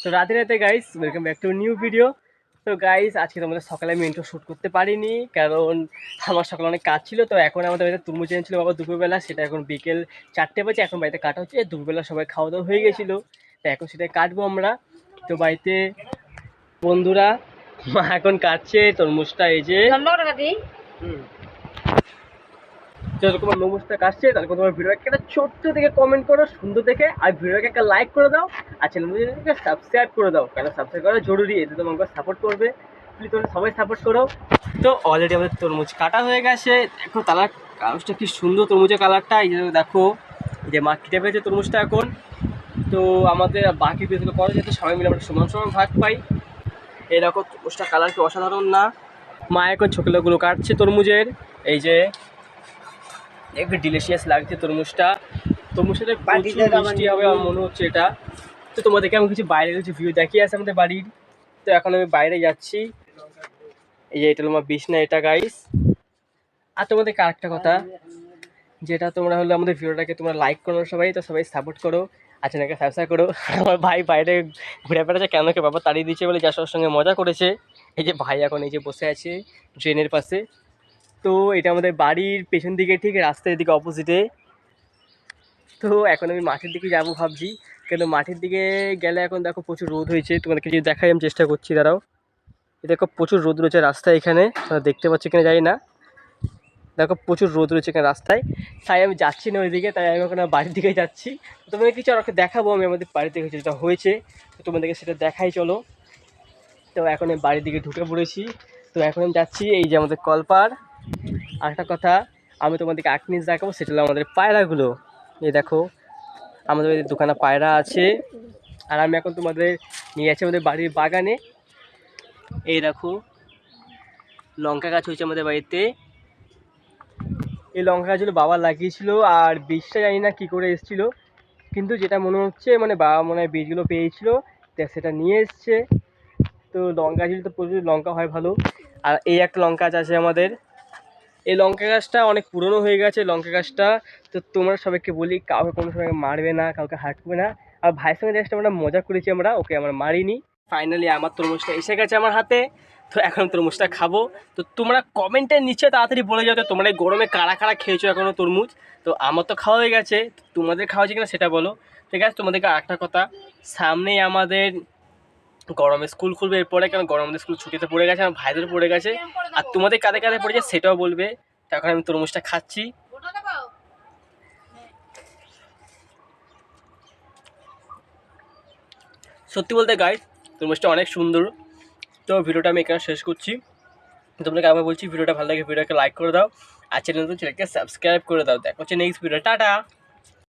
তো রাতে রাতে guys welcome back to new video. তো গাইস আজকে তোমাদের সকালে আমি ইন্ট্রো শ্যুট করতে পারিনি, কারণ আমার সকালে অনেক কাজ ছিল। তো এখন আমাদের বাড়িতে তরমুজ এনেছিল বাবা দুপুরবেলা, সেটা এখন বিকেল 4টে বাজে, এখন বাড়িতে কাটা হচ্ছে। দুপুরবেলা সবাই খাওয়া দাওয়া হয়ে গেছিলো, তো এখন সেটা কাটবো আমরা। তো বাড়িতে বন্ধুরা মা এখন কাটছে তরমুজটা, এই যে যদি তোমার তরমুজটা কাটছে তাহলে তোমার ভিডিওকে একটা ছোট্ট থেকে কমেন্ট করো সুন্দর দেখে, আর ভিডিওকে একটা লাইক করে দাও, আর চ্যানেলটাকে সাবস্ক্রাইব করে দাও, কারণ সাবস্ক্রাইব করা জরুরি, এতে তোমাকে সাপোর্ট করবে। প্লিজ তোমরা সবাই সাপোর্ট করো। তো অলরেডি আমাদের তরমুজ কাটা হয়ে গেছে, দেখো তার কাগজটা কি সুন্দর, তরমুজের কালারটা এই যে দেখো, যে মা কেটে ফেলেছে তরমুজটা এখন। তো আমাদের বাকি পিসগুলো করা যেতে সবাই মিলে আমরা সমান সমান ভাগ পাই। এই দেখো তরমুজটা কালার কি অসাধারণ না। মা এখন ছোকলাগুলো কাটছে তরমুজের, এই যে একটু ডিলিশিয়াস লাগছে তরমুজটা। তরমুজটা মিষ্টি হবে আমার মনে হচ্ছে এটা। তো তোমাদেরকে আমি কিছু বাইরের কিছু ভিউ দেখিয়ে আছে আমাদের বাড়ির। তো এখন আমি বাইরে যাচ্ছি, এই যে এটা হলো আমার বিছনা, এটা গাইস। আর তোমাদেরকে আরেকটা কথা, যেটা তোমরা হলো আমাদের ভিডিওটাকে তোমরা লাইক করো সবাই, তো সবাই সাপোর্ট করো, আর চ্যানেলকে সাবস্ক্রাইব করো। আমার ভাই বাইরে ঘুরে বেড়াচ্ছে, কেন কে বাবা তাড়িয়ে দিচ্ছে বলে, যার সঙ্গে মজা করেছে। এই যে ভাই এখন এই যে বসে আছে ট্রেনের পাশে। তো এটা আমাদের বাড়ির পেছন দিকে, ঠিক রাস্তার দিকে অপোজিটে। তো এখন আমি মাঠের দিকে যাবো ভাবছি, কিন্তু মাঠের দিকে গেলে এখন দেখো প্রচুর রোদ হয়েছে, তোমাদেরকে যদি দেখাই আমি চেষ্টা করছি, দাঁড়াও। দেখো প্রচুর রোদ রয়েছে রাস্তায়, এখানে দেখতে পাচ্ছি কিনা জানি না, দেখো প্রচুর রোদ রয়েছে এখানে রাস্তায়। তাই আমি যাচ্ছি না ওইদিকে, তাই আমি এখন বাড়ির দিকে যাচ্ছি। তোমাদের কিছু আর দেখাবো আমি আমাদের বাড়ির দিকে যেটা হয়েছে, তো তোমাদেরকে সেটা দেখাই চলো। তো এখন আমি বাড়ির দিকে ঢুকে পড়েছি। তো এখন আমি যাচ্ছি, এই যে আমাদের কলপার। আরেকটা কথা আমি তোমাদেরকে এক জিনিস দেখাবো, সেটা হলো আমাদের পায়রাগুলো। এই দেখো আমাদের দোকানে পায়রা আছে। আর আমি এখন তোমাদের নিয়ে যাচ্ছি আমাদের বাড়ির বাগানে। এই দেখো লঙ্কা গাছ হয়েছে আমাদের বাড়িতে। এই লঙ্কা গাছগুলো বাবা লাগিয়েছিল, আর বীজটা জানি না কী করে এসেছিলো, কিন্তু যেটা মনে হচ্ছে মানে বাবা মনে হয় বীজগুলো পেয়েছিল, তা সেটা নিয়ে এসছে। তো লঙ্কা গাছগুলো তো প্রচুর লঙ্কা হয় ভালো। আর এই একটা লঙ্কা গাছ আছে আমাদের, এই লঙ্কা গাছটা অনেক পুরনো হয়ে গেছে লঙ্কা গাছটা। তো তোমরা সবাইকে বলি কাউকে কোনো সময় মারবে না, কাউকে হাঁটবে না। আর ভাইয়ের সঙ্গে জাস্ট আমরা মজা করেছি, ওকে আমরা মারিনি। ফাইনালি আমার তরমুজটা এসে গেছে আমার হাতে, তো এখন তরমুজটা খাবো। তো তোমরা কমেন্টের নিচে তাড়াতাড়ি বলে যাও তো তোমরা এই গরমে কারা কারা খেয়েছো এখনও তরমুজ। তো আমার তো খাওয়া হয়ে গেছে, তোমাদের খাওয়া হয়েছে কিনা সেটা বলো। ঠিক আছে, তোমাদেরকে আরেকটা কথা, সামনেই আমাদের গরমে স্কুল খুলবে এরপরে, কারণ গরমের স্কুল ছুটিতে পড়ে গেছে, আমার ভাইদের পড়ে গেছে। আর তোমাদের কাদের কাদের পড়েছে সেটাও বলবে। তো এখন আমি তরমুজটা খাচ্ছি। সত্যি বলতে গাইস তরমুজটা অনেক সুন্দর। তো ভিডিওটা আমি এখানে শেষ করছি। তোমাদেরকে আবার বলছি, ভিডিওটা ভালো লাগে ভিডিওকে লাইক করে দাও, আর চ্যানেলকে সাবস্ক্রাইব করে দাও। দেখা হচ্ছে নেক্সট ভিডিও, টাটা।